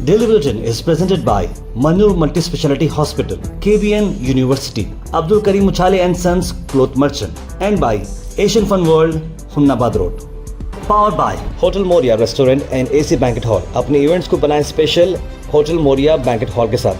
Daily Bulletin is presented by Manur Multi-Speciality Hospital, KBN University, Abdul Karim Uchale and Sons Cloth Merchant, and by Asian Fun World, Hunnabad Road. Powered by Hotel Moria Restaurant and AC Banquet Hall. अपने events को बनाएं special hotel Moriya banquet hall के साथ।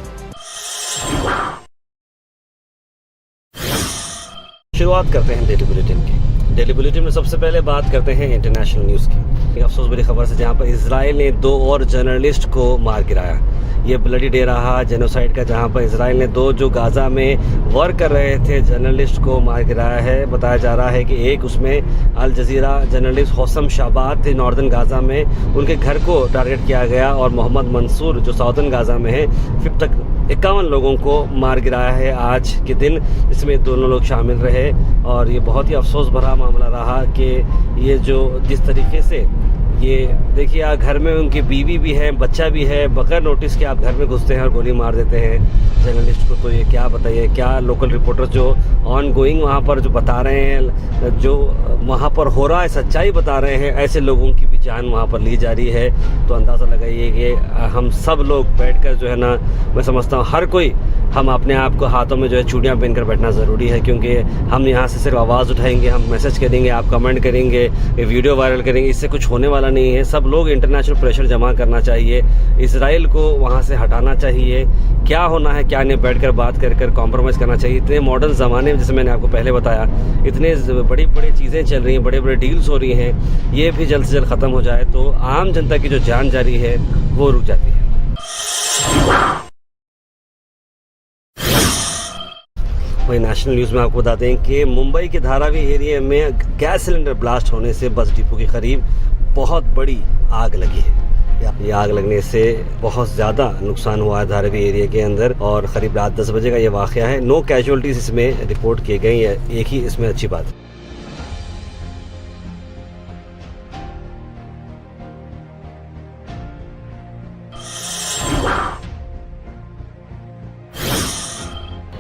शुरुआत करते हैं daily bulletin की। Daily bulletin में सबसे पहले बात करते हैं इंटरनेशनल न्यूज़ की। एक अफसोस भरी खबर से, जहां पर इजराइल ने 2 और जर्नलिस्ट को मार गिराया। ये ब्लडी डे रहा जेनोसाइड का, जहां पर इजराइल ने 2 जो गाज़ा में वर्क कर रहे थे जर्नलिस्ट को मार गिराया है। बताया जा रहा है कि एक उसमें अल जजीरा जर्नलिस्ट हौसम शाबाद थे नॉर्दर्न गाज़ा में, उनके घर को टारगेट किया गया, और मोहम्मद मंसूर जो साउदर्न गाज़ा में है, फिर तक 51 लोगों को मार गिराया है आज के दिन, जिसमें दोनों लोग शामिल रहे। और ये बहुत ही अफसोस भरा मामला रहा कि ये जो जिस तरीके से ये देखिए, आप घर में उनकी बीवी भी है, बच्चा भी है, बगैर नोटिस के आप घर में घुसते हैं और गोली मार देते हैं जर्नलिस्ट को। तो ये क्या बताइए, क्या लोकल रिपोर्टर्स जो ऑन गोइंग वहाँ पर जो बता रहे हैं, जो वहाँ पर हो रहा है सच्चाई बता रहे हैं, ऐसे लोगों की भी जान वहाँ पर ली जा रही है। तो अंदाज़ा लगाइए कि हम सब लोग बैठकर जो है ना, मैं समझता हूँ हर कोई, हम अपने आप को हाथों में जो है चूड़ियाँ पहनकर बैठना ज़रूरी है, क्योंकि हम यहाँ से सिर्फ आवाज़ उठाएंगे, हम मैसेज करेंगे, आप कमेंट करेंगे, वीडियो वायरल करेंगे, इससे कुछ होने वाला नहीं है। सब लोग इंटरनेशनल प्रेशर जमा करना चाहिए, इसराइल को वहाँ से हटाना चाहिए। क्या होना है क्या नहीं, बैठकर बात कर कॉम्प्रोमाइज़ करना चाहिए। इतने मॉडर्न ज़माने में, जैसे मैंने आपको पहले बताया, इतने बड़ी बड़ी चीज़ें चल रही हैं, बड़े बड़े डील्स हो रही हैं, ये भी जल्द से जल्द ख़त्म हो जाए तो आम जनता की जो जान जा रही है वो रुक जाती है। वही नेशनल न्यूज़ में आपको बताते हैं कि मुंबई के धारावी एरिया में गैस सिलेंडर ब्लास्ट होने से बस डिपो के करीब बहुत बड़ी आग लगी है। ये आग लगने से बहुत ज़्यादा नुकसान हुआ है धारावी एरिया के अंदर, और करीब रात 10 बजे का ये वाक़या है। नो कैजुअल्टीज इसमें रिपोर्ट किए गए, एक ही इसमें अच्छी बात है।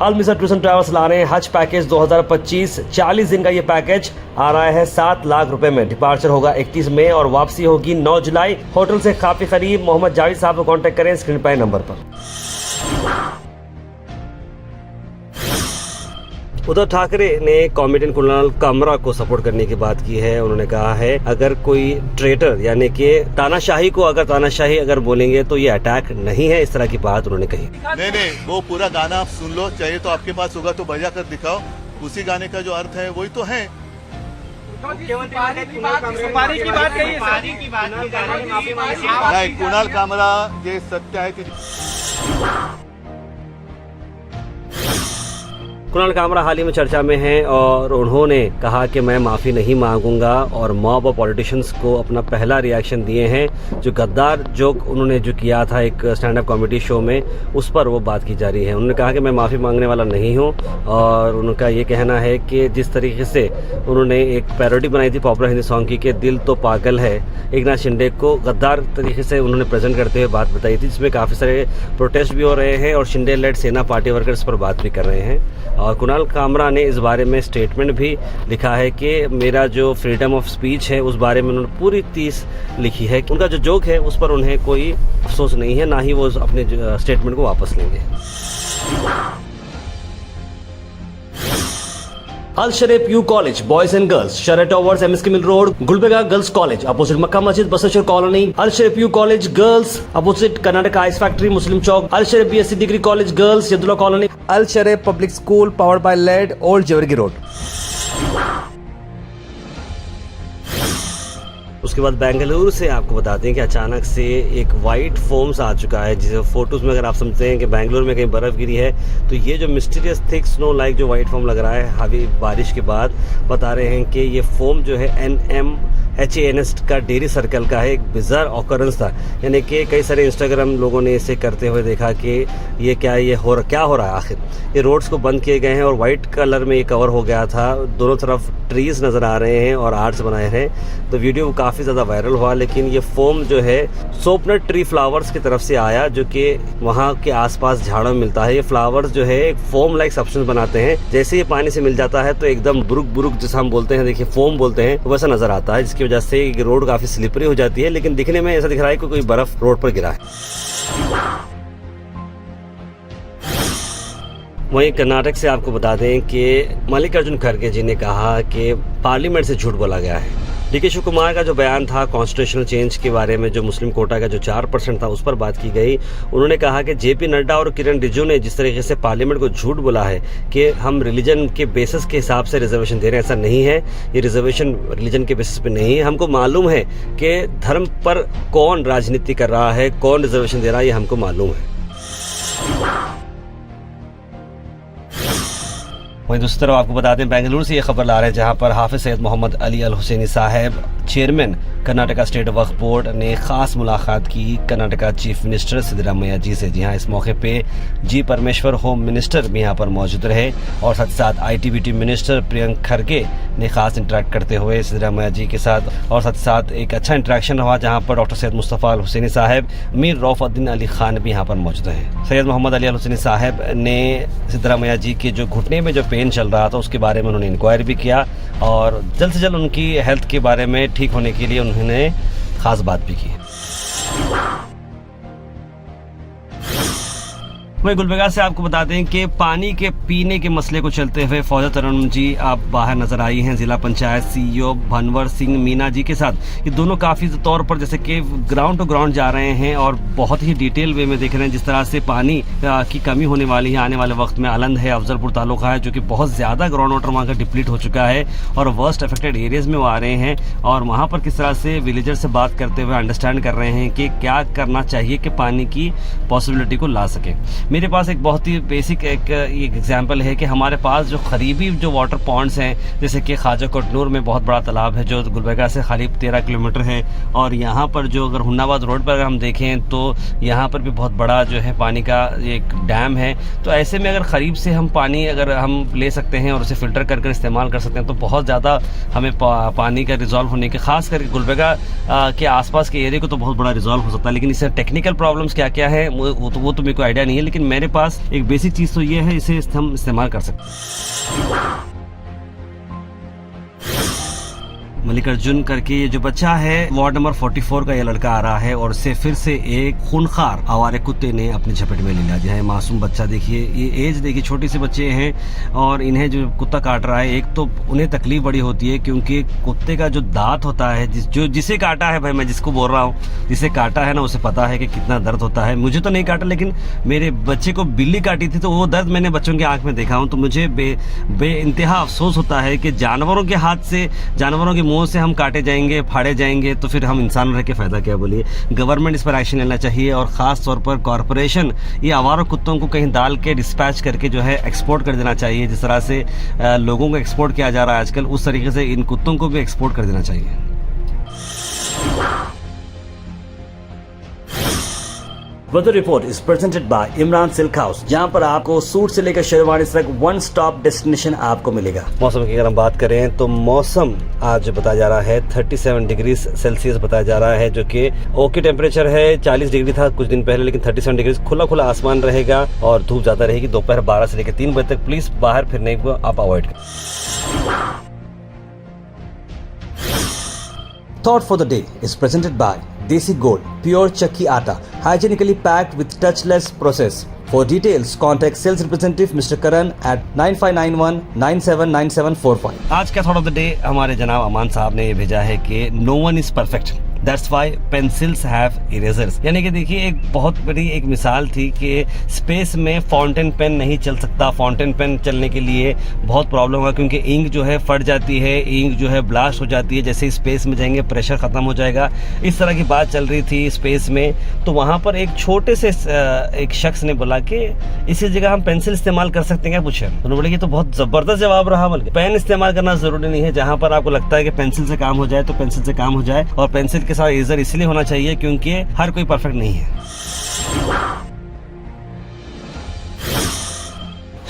अल मिसर टूर्स एंड ट्रैवल्स ला रहे हैं हज पैकेज 2025। 40 दिन का ये पैकेज आ रहा है 7 लाख रुपए में। डिपार्चर होगा 31 मई और वापसी होगी 9 जुलाई। होटल से काफी करीब। मोहम्मद जावेद साहब को कांटेक्ट करें स्क्रीन पर नंबर पर। उद्धव ठाकरे ने कॉमेडियन कुणाल कामरा को सपोर्ट करने की बात की है। उन्होंने कहा है, अगर कोई ट्रेटर यानी कि तानाशाही को अगर तानाशाही अगर बोलेंगे तो ये अटैक नहीं है, इस तरह की बात उन्होंने कही। नहीं, वो पूरा गाना आप सुन लो, चाहिए तो आपके पास होगा तो बजा कर दिखाओ। उसी गाने का जो अर्थ है वही तो है। नहीं, कुणाल कामरा ये सत्य है कि कुणाल कामरा हाल ही में चर्चा में हैं और उन्होंने कहा कि मैं माफ़ी नहीं मांगूंगा, और मॉब और पॉलिटिशियंस को अपना पहला रिएक्शन दिए हैं। जो गद्दार जोक उन्होंने जो किया था एक स्टैंड अप कॉमेडी शो में, उस पर वो बात की जा रही है। उन्होंने कहा कि मैं माफ़ी मांगने वाला नहीं हूं, और उनका ये कहना है कि जिस तरीके से उन्होंने एक पैरोडी बनाई थी पॉपुलर हिंदी सॉन्ग की कि दिल तो पागल है, एकनाथ शिंदे को गद्दार तरीके से उन्होंने प्रेजेंट करते हुए बात बताई थी, जिसमें काफ़ी सारे प्रोटेस्ट भी हो रहे हैं और शिंदे लेड सेना पार्टी वर्कर्स पर बात भी कर रहे हैं। और कुणाल कामरा ने इस बारे में स्टेटमेंट भी लिखा है कि मेरा जो फ्रीडम ऑफ स्पीच है उस बारे में उन्होंने पूरी 30 लिखी है। उनका जो जोक है उस पर उन्हें कोई अफसोस नहीं है, ना ही वो अपने स्टेटमेंट को वापस लेंगे। Al Sharif U college boys and girls, Sharat towers, MSK mill road, Gulbarga girls college opposite Makka Masjid, Basaveshwar colony. Al Sharif U college girls opposite Karnataka ice factory, Muslim Chowk. Al Sharif BSc degree college girls, Yadulla colony. Al Sharif public school powered by led, old Jewargi road. उसके बाद बेंगलुरु से आपको बताते हैं कि अचानक से एक वाइट फोम्स आ चुका है, जिसे फोटोज में अगर आप समझते हैं कि बेंगलुरु में कहीं बर्फ गिरी है, तो ये जो मिस्टीरियस थिक स्नो लाइक जो वाइट फोम लग रहा है हावी बारिश के बाद, बता रहे हैं कि ये फोम जो है NMHANS का डेरी सर्कल का है। एक बिजार ऑकरेंस था, यानी कि कई सारे इंस्टाग्राम लोगों ने इसे करते हुए देखा कि ये क्या हो रहा है आखिर। ये रोड्स को बंद किए गए हैं और वाइट कलर में ये कवर हो गया था। दोनों तरफ ट्रीज नज़र आ रहे हैं और आर्ट्स बनाए हैं। तो वीडियो काफ़ी ज़्यादा वायरल हुआ, लेकिन ये फोम जो है सोपनट ट्री फ्लावर्स की तरफ से आया, जो कि वहाँ के आसपास झाड़ों में मिलता है। ये फ्लावर्स जो है एक फोम लाइक सब्सटेंस बनाते हैं, जैसे ये पानी से मिल जाता है तो एकदम बुरुक जिसे हम बोलते हैं, देखिए फोम बोलते हैं, वैसा नज़र आता है, जिसकी वजह से रोड काफ़ी स्लिपरी हो जाती है। लेकिन दिखने में ऐसा दिख रहा है कि कोई बर्फ रोड पर गिरा है। वहीं कर्नाटक से आपको बता दें कि मल्लिकार्जुन खड़गे जी ने कहा कि पार्लियामेंट से झूठ बोला गया है। डीके शिव कुमार का जो बयान था कॉन्स्टिट्यूशनल चेंज के बारे में, जो मुस्लिम कोटा का जो 4% था उस पर बात की गई। उन्होंने कहा कि जेपी नड्डा और किरण रिजिजू ने जिस तरीके से पार्लियामेंट को झूठ बोला है कि हम रिलीजन के बेसिस के हिसाब से रिजर्वेशन दे रहे हैं, ऐसा नहीं है। ये रिजर्वेशन रिलीजन के बेसिस पे नहीं है। हमको मालूम है कि धर्म पर कौन राजनीति कर रहा है, कौन रिजर्वेशन दे रहा है, ये हमको मालूम है। वहीं दूसरी तरफ आपको बता दें, बेंगलुरु से ये खबर ला रहे हैं जहां पर हाफिज सैयद मोहम्मद अली अल हुसैनी साहब, चेयरमैन कर्नाटका स्टेट वक्फ बोर्ड ने खास मुलाकात की कर्नाटका चीफ मिनिस्टर सिद्धरामैया जी से। जी हाँ, इस मौके पे जी परमेश्वर होम मिनिस्टर भी यहाँ पर मौजूद रहे और साथ साथ आईटीबीटी मिनिस्टर प्रियंक खड़गे ने खास इंटरेक्ट करते हुए सिद्धरामैया जी के साथ और साथ एक अच्छा इंटरेक्शन रहा जहाँ पर डॉक्टर सैयद मुस्तफ़ा अल हुसैनी साहब, मीर रौफुद्दीन अली खान भी यहाँ पर मौजूद रहे। सैयद मोहम्मद अली अल हुसैनी साहब ने सिद्धरामैया जी के जो घुटने में जो पेन चल रहा था उसके बारे में उन्होंने इंक्वायरी भी किया और जल्द से जल्द उनकी हेल्थ के बारे में ठीक होने के लिए उन्होंने खास बात भी की। वहीं गुलबर्गा से आपको बता दें कि पानी के पीने के मसले को चलते हुए फौजा तरुण जी आप बाहर नजर आई हैं जिला पंचायत सीईओ भनवर सिंह मीना जी के साथ। ये दोनों काफ़ी तौर पर जैसे कि ग्राउंड टू ग्राउंड जा रहे हैं और बहुत ही डिटेल वे में देख रहे हैं जिस तरह से पानी की कमी होने वाली है आने वाले वक्त में। आलंद है, अफजलपुर तालुका है जो कि बहुत ज़्यादा ग्राउंड वाटर वहाँ का डिप्लीट हो चुका है और वर्स्ट अफेक्टेड एरियाज़ में वो आ रहे हैं और वहाँ पर किस तरह से विलेजर से बात करते हुए अंडरस्टैंड कर रहे हैं कि क्या करना चाहिए कि पानी की पॉसिबिलिटी को ला सके। मेरे पास एक बहुत ही बेसिक एक एग्जांपल है कि हमारे पास जो करीबी जो वाटर पॉन्ड्स हैं जैसे कि ख्वाजा कोटनूर में बहुत बड़ा तालाब है जो गुलबर्गा से करीब 13 किलोमीटर है और यहाँ पर जो अगर हुन्नाबाद रोड पर अगर हम देखें तो यहाँ पर भी बहुत बड़ा जो है पानी का एक डैम है। तो ऐसे में अगर करीब से हम पानी अगर हम ले सकते हैं और उसे फिल्टर कर इस्तेमाल कर सकते हैं तो बहुत ज़्यादा हमें पानी का रिजॉल्व होने के खास करके गुलबर्गा के आसपास के एरिया को तो बहुत बड़ा रिजॉल्व हो सकता है। लेकिन इससे टेक्निकल प्रॉब्लम्स क्या क्या है वो तो मेरे को आइडिया नहीं है, लेकिन मेरे पास एक बेसिक चीज तो ये है इसे हम इस्तेमाल कर सकते हैं। मल्लिकार्जुन करके ये जो बच्चा है वार्ड नंबर 44 का ये लड़का आ रहा है और उससे फिर से एक खूनखार आवारे कुत्ते ने अपनी झपेट में ले लिया। जो है मासूम बच्चा, देखिए ये एज देखिए, छोटे से बच्चे हैं और इन्हें जो कुत्ता काट रहा है एक तो उन्हें तकलीफ बड़ी होती है क्योंकि कुत्ते का जो दांत होता है जिसे काटा है, भाई मैं जिसको बोल रहा हूँ, जिसे काटा है ना उसे पता है कि कितना दर्द होता है। मुझे तो नहीं काटा लेकिन मेरे बच्चे को बिल्ली काटी थी तो वो दर्द मैंने बच्चों की आंख में देखा हूँ। तो मुझे बेइंतहा अफसोस होता है कि जानवरों के हाथ से, जानवरों के मुंह से हम काटे जाएंगे, फाड़े जाएंगे तो फिर हम इंसान रह के फायदा क्या। बोलिए, गवर्नमेंट इस पर एक्शन लेना चाहिए और खास तौर पर कॉरपोरेशन ये आवारा कुत्तों को कहीं डाल के डिस्पैच करके जो है एक्सपोर्ट कर देना चाहिए। जिस तरह से लोगों को एक्सपोर्ट किया जा रहा है आजकल, उस तरीके से इन कुत्तों को भी एक्सपोर्ट कर देना चाहिए। Weather report is presented by Imran silk house, जहां पर आपको सूट से लेकर शेरवानी तक वन स्टॉप डेस्टिनेशन आपको मिलेगा। मौसम की अगर हम बात करें तो मौसम आज बताया जा रहा है 37 डिग्री सेल्सियस बताया जा रहा है, जो कि ओके टेम्परेचर है। 40 डिग्री था कुछ दिन पहले, लेकिन 37 डिग्री खुला खुला आसमान रहेगा और धूप ज्यादा रहेगी। दोपहर 12 से लेकर 3 बजे तक प्लीज बाहर फिरने को आप अवॉइड करें। Thought for the day is presented by Desi Gold, pure chakki atta, hygienically packed with touchless process. For details, contact sales representative Mr. Karan at 9591 979745. आज का थॉट ऑफ द डे हमारे जनाब अमान साहब ने ये भेजा है कि no one is perfect, that's why pencils have erasers. यानी कि देखिए एक बहुत बड़ी एक मिसाल थी कि स्पेस में फाउंटेन पेन नहीं चल सकता। फाउंटेन पेन चलने के लिए बहुत प्रॉब्लम होगा क्योंकि इंक जो है फट जाती है, इंक जो है ब्लास्ट हो जाती है। जैसे स्पेस में जाएंगे प्रेशर खत्म हो जाएगा, इस तरह की बात चल रही थी स्पेस में। तो वहाँ पर एक छोटे से एक शख्स ने बोला कि इसी जगह हम पेंसिल इस्तेमाल कर सकते हैं क्या, पूछे। उन्होंने बोला ये तो बहुत जबरदस्त जवाब रहा। बल्कि पेन इस्तेमाल करना जरूरी नहीं है, जहाँ पर आपको लगता है कि पेंसिल से काम हो जाए तो पेंसिल से काम हो जाए। और पेंसिल के साथ इरेजर इसलिए होना चाहिए क्योंकि हर कोई परफेक्ट नहीं है।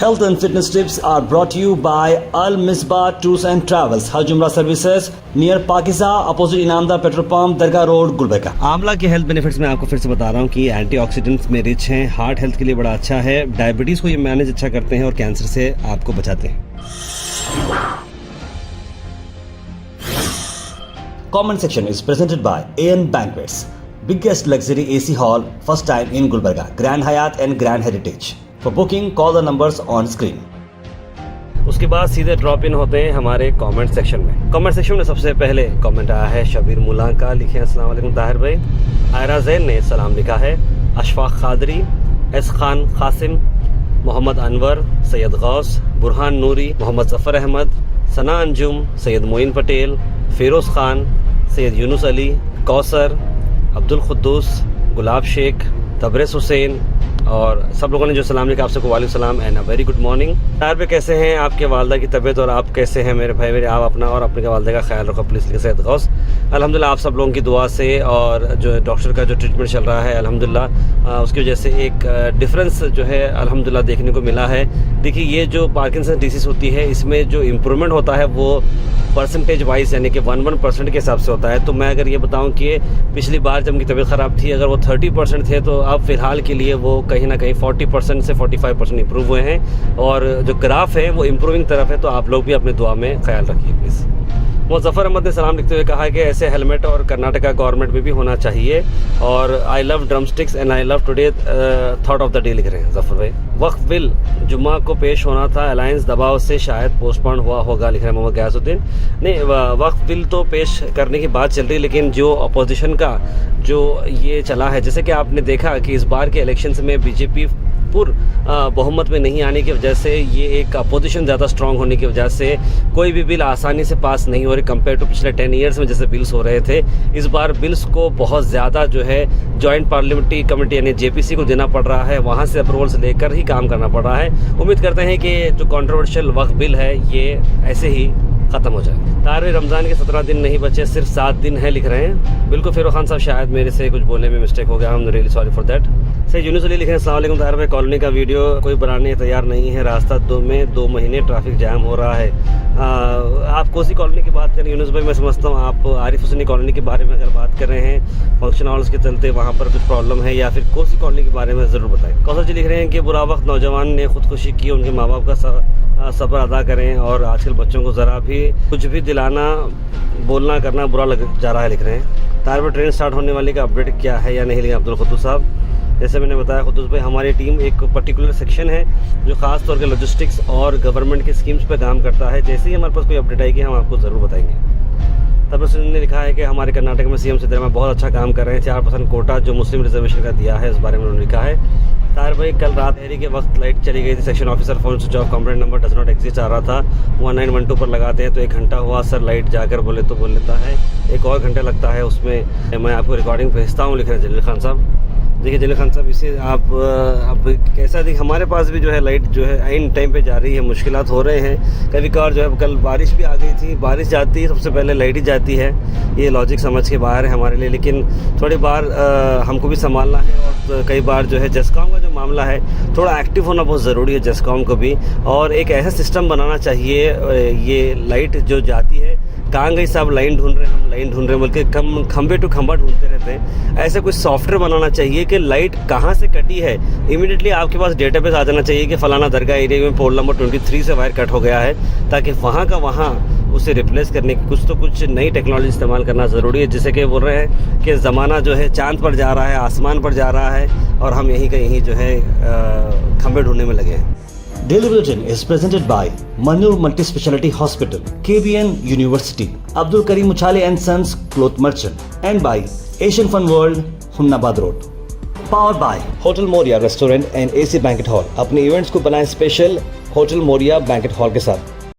Health and fitness tips are brought to you by Al Misbah Tours and Travels, Hajj Umrah Services near Pakiza, opposite Inamda Petrol Pump, Dargah Road, Gulbarga। आंवला के हेल्थ बेनिफिट्स में आपको फिर से बता रहा हूँ कि एंटीऑक्सीडेंट्स में रिच हैं, हार्ट हेल्थ के लिए बड़ा अच्छा है, डायबिटीज को ये मैनेज अच्छा करते हैं और कैंसर से आपको बचाते हैं। Comment section is presented by AN Banquets, biggest luxury AC hall, first time in Gulbarga, Grand Hyatt and Grand Heritage. For booking, call the numbers on screen. उसके बाद सीधे ड्रॉप इन होते हैं हमारे कमेंट सेक्शन में। Comment section में सबसे पहले कमेंट आया है शबीर मुला का, लिखे अस्सलाम वालेकुम ताहिर भाई। आयरा जैन ने सलाम लिखा है। अशफाक खादरी, एस खान कासिम, मोहम्मद अनवर, सैयद गौस, बुरहान नूरी, मोहम्मद जफ़र अहमद, सना अंजुम, सैयद मोइन पटेल, फ़िरोज़ खान, सैयद यूनुस अली, कौसर, अब्दुल खुद्दूस, गुलाब शेख, तबरेज़ हुसैन और सब लोगों ने जो सलाम लिखा, आप सबको वालेकुम सलाम and a very good morning. तार पे कैसे हैं आपके वालदा की तबीयत और आप कैसे हैं मेरे भाई? मेरे आप अपना और अपने वालदा का ख्याल रखो प्लीज़। लिखे सैयद गौस, अल्हम्दुलिल्लाह आप सब लोगों की दुआ से और जो डॉक्टर का जो ट्रीटमेंट चल रहा है अल्हम्दुलिल्लाह उसकी वजह से एक डिफरेंस जो है अल्हम्दुलिल्लाह देखने को मिला है। देखिए ये जो पार्किंसन डिसीज़ होती है इसमें जो इम्प्रूवमेंट होता है वो परसेंटेज वाइज यानी कि 1% के हिसाब से होता है। तो मैं अगर ये बताऊं कि पिछली बार जब उनकी तबीयत ख़राब थी अगर वो 30% थे तो अब फ़िलहाल के लिए वो कहीं ना कहीं 40% से 45% इम्प्रूव हुए हैं और जो ग्राफ है वो इम्प्रूविंग तरफ है। तो आप लोग भी अपने दुआ में ख्याल रखिए प्लीज़। मुज़फ़्फ़र अहमद ने सलाम लिखते हुए कहा कि ऐसे हेलमेट और कर्नाटका गवर्नमेंट में भी होना चाहिए और I love drum sticks and I love today thought of the day लिख रहे हैं ज़फ़र भाई। वक्फ बिल जुम्मा को पेश होना था, अलायंस दबाव से शायद पोस्टपोन हुआ होगा लिख रहे हैं मोहम्मद गयासुद्दीन। नहीं, वक्फ बिल तो पेश करने की बात चल रही है लेकिन जो अपोजिशन का जो ये चला है, जैसे कि आपने देखा कि इस बार के इलेक्शंस में बीजेपी बहुमत में नहीं आने की वजह से ये एक अपोजिशन ज़्यादा स्ट्रांग होने की वजह से कोई भी बिल आसानी से पास नहीं हो रही कंपेयर टू पिछले 10 ईयर्स में जैसे बिल्स हो रहे थे। इस बार बिल्स को बहुत ज़्यादा जो है जॉइंट पार्लियामेंट्री कमेटी यानी JPC को देना पड़ रहा है, वहाँ से अप्रूवल्स लेकर ही काम करना पड़ रहा है। उम्मीद करते हैं कि जो कंट्रोवर्शियल वक्फ बिल है ये ऐसे ही ख़त्म हो जाए। तारे रमज़ान के 17 दिन नहीं बचे, सिर्फ 7 दिन है लिख रहे हैं। बिल्कुल फ़िरोज़ खान साहब शायद मेरे से कुछ बोलने में मिस्टेक हो गया, I am really sorry for that. सही यूनुस अली लिख रहे हैं अस्सलाम वालेकुम ताहिर भाई, कॉलोनी का वीडियो कोई बनाने तैयार नहीं है, रास्ता 2 महीने ट्रैफिक जैम हो रहा है। आप कोसी कॉलोनी की बात करें यूनुस भाई, मैं समझता हूँ आप आरिफ हुसैनी कॉलोनी के बारे में अगर बात कर रहे हैं, फंक्शन हॉल्स के चलते वहाँ पर कुछ प्रॉब्लम है, या फिर कोसी कॉलोनी के बारे में ज़रूर बताएं। कौशल जी लिख रहे हैं कि बुरा वक्त नौजवान ने खुदकुशी की, उनके माँ बाप का सब्र अदा करें और आजकल बच्चों को ज़रा भी कुछ भी दिलाना बोलना करना बुरा लग जा रहा है लिख रहे हैं। तार पर ट्रेन स्टार्ट होने वाली का अपडेट क्या है या नहीं लिखे अब्दुल खुद्दूस साहब। जैसे मैंने बताया खुद्दूस भाई, हमारी टीम एक पर्टिकुलर सेक्शन है जो ख़ास तौर पे लॉजिस्टिक्स और गवर्नमेंट के स्कीम्स पे काम करता है। जैसे ही हमारे पास कोई अपडेट आएगी हम आपको ज़रूर बताएंगे। तबरेज़ ने लिखा है कि हमारे कर्नाटक में CM सिद्धरामैया बहुत अच्छा काम कर रहे हैं, 4% कोटा जो मुस्लिम रिजर्वेशन का दिया है इस बारे में उन्होंने लिखा है। तार भाई, कल रात देरी के वक्त लाइट चली गई थी, section officer phone switch off, complaint number does not exist आ रहा था, 1912 पर लगाते हैं तो 1 घंटा हुआ सर, लाइट जाकर बोले तो बोल लेता है 1 और घंटा लगता है उसमें। मैं आपको रिकॉर्डिंग भेजता हूँ लिख रहे हैं जलील खान साहब। देखिए जलील खान साहब, इसे आप अब कैसा देखिए, हमारे पास भी जो है लाइट जो है आइन टाइम पे जा रही है, मुश्किलात हो रहे हैं। कभी कभार जो है कल बारिश भी आ गई थी, बारिश जाती है सबसे पहले लाइट ही जाती है, ये लॉजिक समझ के बाहर है हमारे लिए। लेकिन थोड़ी बार हमको भी संभालना है और कई बार जो है जेस्कॉम का जो मामला है थोड़ा एक्टिव होना बहुत ज़रूरी है जेस्कॉम को भी, और एक ऐसा सिस्टम बनाना चाहिए। ये लाइट जो जाती है, कहाँ गई साहब, लाइन ढूंढ रहे हैं हम, लाइन ढूंढ रहे हैं बल्कि खंबे टू खंबा ढूंढते रहते हैं। ऐसे कुछ सॉफ्टवेयर बनाना चाहिए कि लाइट कहाँ से कटी है इमीडिएटली आपके पास डेटाबेस आ जाना चाहिए कि फ़लाना दरगाह एरिया में पोल नंबर 23 से वायर कट हो गया है, ताकि वहाँ का वहाँ उसे रिप्लेस करने की कुछ नई टेक्नोलॉजी इस्तेमाल करना ज़रूरी है। जैसे कि बोल रहे हैं कि ज़माना जो है चाँद पर जा रहा है, आसमान पर जा रहा है और हम यहीं का यहीं जो है खंबे ढूंढने में लगे हैं। Daily Bulletin is presented by Manur Multi-Speciality Hospital, KBN University, Abdul Karim Uchale and Sons Cloth Merchant, and by Asian Fun World, Humnabad Road. Powered by Hotel Moria Restaurant and AC Banquet Hall. अपने events को बनाएं special hotel Moriya banquet hall के साथ।